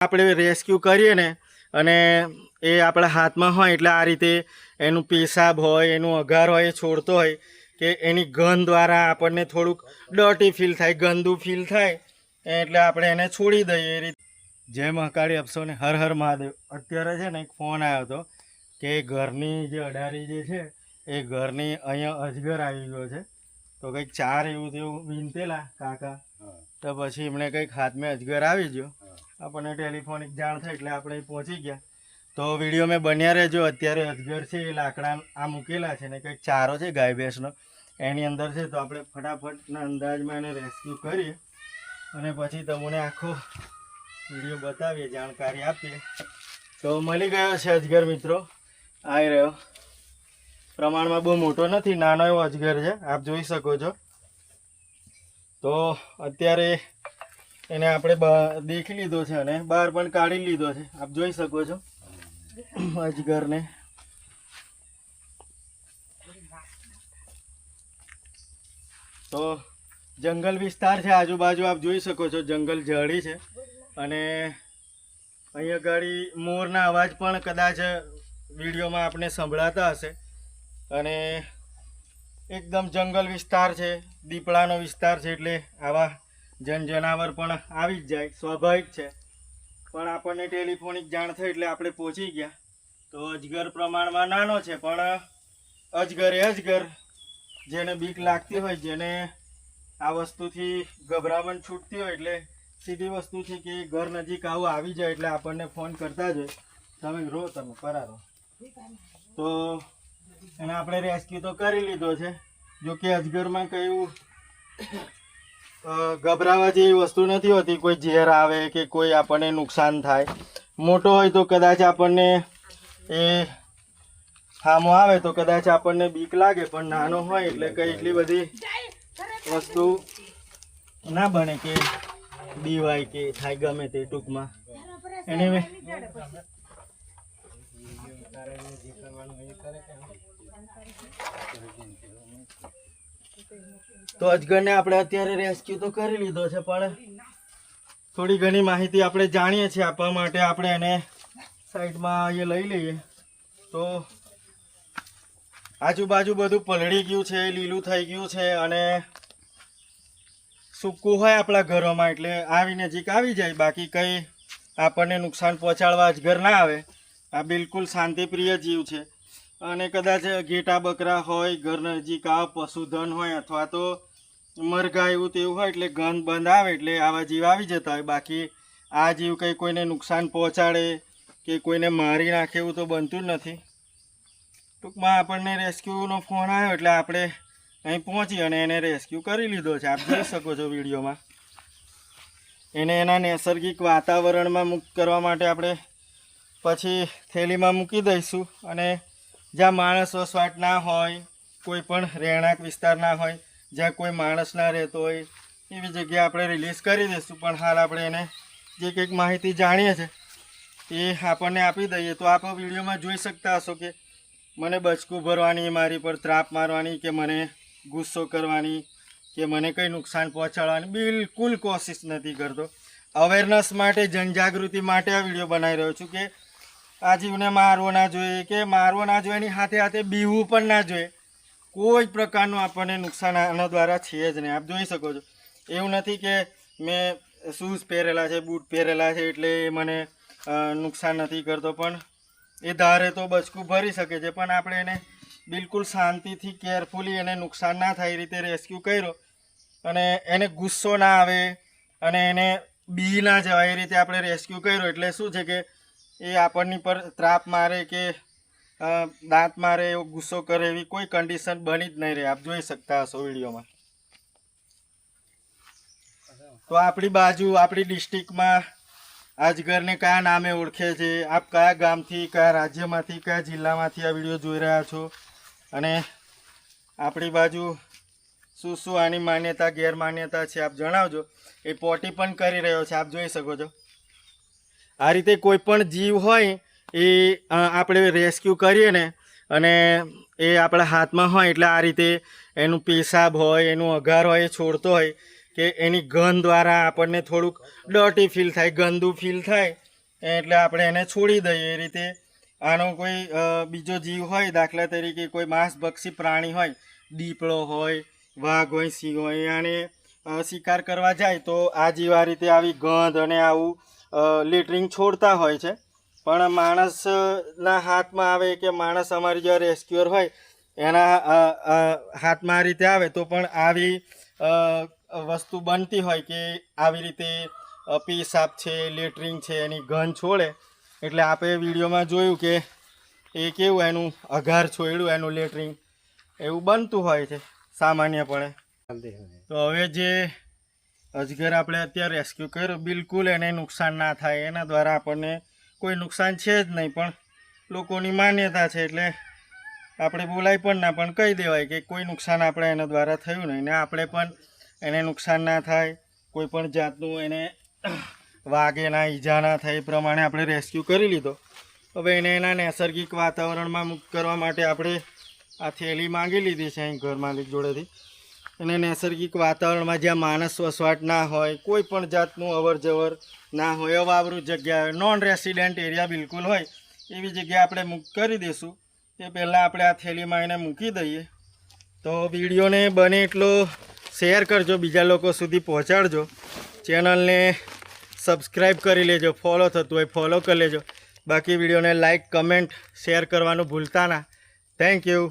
આપણે રેસ્ક્યુ કરીએ ને અને એ આપણા હાથમાં હોય એટલે આ રીતે એનું પેશાબ હોય, એનું અઘાર હોય, એ છોડતો હોય કે એની ગંધ દ્વારા આપણને થોડુંક ડર્ટી ફીલ થાય, ગંદુ ફીલ થાય, એટલે આપણે એને છોડી દઈએ એ રીતે. જય મહાકાળી આપશોને, હર હર મહાદેવ. અત્યારે છે ને એક ફોન આવ્યો હતો કે ઘરની જે અડારી જે છે એ ઘરની અહીંયા અજગર આવી ગયો છે. તો કંઈક 4 એવું તેવું વીનતેલા કાકા, તો પછી એમણે કંઈક હાથમાં અજગર આવી ગયો. આપણને ટેલિફોનિક જાણ થઈ એટલે આપણે પહોંચી ગયા. તો વિડીયો મેં બન્યા રહેજો. અત્યારે અજગર છે એ લાકડા આ મૂકેલા છે ને કંઈક ચારો છે ગાય ભેંસનો એની અંદર છે. તો આપણે ફટાફટના અંદાજમાં એને રેસ્ક્યુ કરીએ અને પછી તમને આખો વિડીયો બતાવીએ, જાણકારી આપીએ. તો મળી ગયો છે અજગર મિત્રો, આવી રહ્યો. પ્રમાણમાં બહુ મોટો નથી, નાનો એવો અજગર છે, આપ જોઈ શકો છો. તો અત્યારે એને આપણે દેખી લીધો છે અને બહાર પણ કાઢી લીધો છે, આપ જોઈ શકો છો અજગરને. તો જંગલ વિસ્તાર છે આજુબાજુ, આપ જોઈ શકો છો, જંગલ ઝાડી છે અને અહીંયા ગાડી મોરના અવાજ પણ કદાચ વિડીયોમાં આપણે સંભળાતા હશે. અને એકદમ જંગલ વિસ્તાર છે, દીપડાનો વિસ્તાર છે, એટલે આવા જનાવર પણ આવી જ જાય, સ્વાભાવિક છે. પણ આપણને ટેલિફોનિક જાણ થઈ એટલે આપણે પહોંચી ગયા. તો અજગર પ્રમાણમાં નાનો છે પણ અજગર એ અજગર. જેને બીક લાગતી હોય, જેને આ વસ્તુથી ગભરામણ છૂટતી હોય, એટલે સીધી વસ્તુ છે કે ઘર નજીક આવું આવી જાય એટલે આપણને ફોન કરતા જ હોય, તમે રો, તમે પરારો. તો એને આપણે રેસ્ક્યુ તો કરી લીધો છે. જો કે અજગરમાં કયું ગભરાવા જેવી વસ્તુ નથી હોતી. કોઈ ઝેર આવે કે કોઈ આપણને નુકસાન થાય. મોટો હોય તો કદાચ આપણને એ સામો આવે તો કદાચ આપણને બીક લાગે, પણ નાનો હોય એટલે કંઈ એટલી બધી વસ્તુ ના બને કે બીવાય કે થાય, ગમે તે ટૂંકમાં. એને તો અજગરને આપણે અત્યારે રેસ્ક્યુ તો કરી લીધો છે, પણ થોડી ઘણી માહિતી આપણે જાણીએ છીએ આપવા માટે આપણે એને સાઈડમાં એ લઈ લઈએ. તો આજુબાજુ બધું પલળી ગયું છે, લીલું થઈ ગયું છે અને સૂકું હોય આપણા ઘરોમાં એટલે આવી નજીક આવી જાય. બાકી કંઈ આપણને નુકસાન પહોંચાડવા અજગર ના આવે. આ બિલકુલ શાંતિપ્રિય જીવ છે અને કદાચ ઘેટા બકરા હોય, ઘર નજીક આ પશુધન હોય અથવા તો મરઘા એવું તેવું હોય એટલે ગંધ બંધ આવે એટલે આવા જીવ આવી જતા હોય. બાકી આ જીવ કંઈ કોઈને નુકસાન પહોંચાડે કે કોઈને મારી નાખે એવું તો બનતું જ નથી. ટૂંકમાં આપણને રેસ્ક્યુનો ફોન આવ્યો એટલે આપણે અહીં પહોંચી અને એને રેસ્ક્યુ કરી લીધો છે, આપ જોઈ શકો છો વિડીયોમાં. એને એના નૈસર્ગિક વાતાવરણમાં મુક્ત કરવા માટે આપણે પછી થેલીમાં મૂકી દઈશું અને જ્યાં માણસ વસવાટ ના હોય, કોઈ પણ રહેણાંક વિસ્તાર ના હોય, જ્યાં કોઈ માણસ ના રહેતો હોય એવી જગ્યાએ આપણે રિલીઝ કરી દઈશું. પણ હાલ આપણે એને જે કંઈક માહિતી જાણીએ છીએ એ આપણને આપી દઈએ. તો આપ વિડીયોમાં જોઈ શકતા હશો કે મને બચકું ભરવાની, મારી પર ત્રાપ મારવાની કે મને ગુસ્સો કરવાની કે મને કંઈ નુકસાન પહોંચાડવાની બિલકુલ કોશિશ નથી કરતો. અવેરનેસ માટે, જનજાગૃતિ માટે આ વિડીયો બનાવી રહ્યો છું કે આ જીવને મારવો ના જોઈએ, કે મારવો ના જોઈએ એની સાથે સાથે બીવવું પણ ના જોઈએ. કોઈ પ્રકારનું આપણને નુકસાન આના દ્વારા છે જ નહીં, આપ જોઈ શકો છો. એવું નથી કે મેં શૂઝ પહેરેલા છે, બૂટ પહેરેલા છે એટલે એ મને નુકસાન નથી કરતો, પણ એ ધારે તો બચકું ભરી શકે છે. પણ આપણે એને બિલકુલ શાંતિથી, કેરફુલી એને નુકસાન ના થાય એ રીતે રેસ્ક્યુ કર્યો અને એને ગુસ્સો ના આવે અને એને બી ના જવાય એ રીતે આપણે રેસ્ક્યુ કર્યો. એટલે શું છે કે એ આપણની પર ત્રાપ મારે કે દાંત મારે, એવો ગુસ્સો કરે એવી કોઈ કન્ડિશન બની જ નહીં રહે, આપ જોઈ શકતા હશો વિડીયોમાં. તો આપણી બાજુ, આપણી ડિસ્ટ્રિક્ટમાં અજગરને કયા નામે ઓળખે છે, આપ કયા ગામથી, કયા રાજ્યમાંથી, કયા જિલ્લામાંથી આ વિડીયો જોઈ રહ્યા છો અને આપણી બાજુ શું શું આની માન્યતા ગેરમાન્યતા છે આપ જણાવજો. એ પોટી પણ કરી રહ્યો છે, આપ જોઈ શકો છો. આ રીતે કોઈ પણ જીવ હોય એ આપણે રેસ્ક્યુ કરીએ ને અને એ આપણા હાથમાં હોય એટલે આ રીતે એનું પેશાબ હોય, એનું અઘાર હોય, એ છોડતો હોય કે એની ગંધ દ્વારા આપણને થોડુંક ડર્ટી ફીલ થાય, ગંદુ ફીલ થાય, એટલે આપણે એને છોડી દઈએ. એ રીતે આનો કોઈ બીજો જીવ હોય, દાખલા તરીકે કોઈ માંસભક્ષી પ્રાણી હોય, દીપડો હોય, વાઘ હોય, સિંહ હોય, આને શિકાર કરવા જાય તો આ જીવ આ રીતે આવી ગંધ અને આવું લેટરિંગ છોડતા હોય છે. પણ માણસના હાથમાં આવે કે માણસ અમારી જે રેસ્ક્યુઅર હોય એના હાથમાં આ રીતે આવે તો પણ આવી વસ્તુ બનતી હોય કે આવી રીતે પેશાબ છે, લેટરિંગ છે, એની ગંધ છોડે. એટલે આપણે વિડીયોમાં જોયું કે એ કેવું એનું અઘાર છોડ્યું, એનું લેટરિંગ એવું બનતું હોય છે સામાન્યપણે. તો હવે જે અજગર આપણે અત્યારે રેસ્ક્યુ કર્યો, બિલકુલ એને નુકસાન ના થાય, એના દ્વારા આપણને કોઈ નુકસાન છે જ નહીં. પણ લોકોની માન્યતા છે એટલે આપણે બોલાય પણ ના, પણ કહી દેવાય કે કોઈ નુકસાન આપણે એના દ્વારા થયું નહીં, ને આપણે પણ એને નુકસાન ના થાય, કોઈ પણ જાતનું એને વાગે ના, ઈજા ના થાય, એ પ્રમાણે આપણે રેસ્ક્યુ કરી લીધો. હવે એને એના નૈસર્ગિક વાતાવરણમાં મુક્ત કરવા માટે આપણે આ થેલી માંગી લીધી છે અહીં ઘર માલિક જોડેથી. અને નૈસર્ગિક વાતાવરણમાં જ્યાં માણસ વસવાટ ના હોય, કોઈ પણ જાતનું અવર જવર ના હોય, અવાવરું જગ્યા હોય, નોન રેસિડેન્ટ એરિયા બિલકુલ હોય, એવી જગ્યાએ આપણે મુક્ત કરી દઈશું. તે પહેલાં આપણે આ થેલીમાં એને મૂકી દઈએ. તો વિડીયોને બને એટલો શેર કરજો, બીજા લોકો સુધી પહોંચાડજો. ચેનલને સબસ્ક્રાઈબ કરી લેજો, ફોલો થતું હોય ફોલો કરી લેજો. બાકી વિડીયોને લાઈક, કમેન્ટ, શેર કરવાનું ભૂલતા ના. Thank you.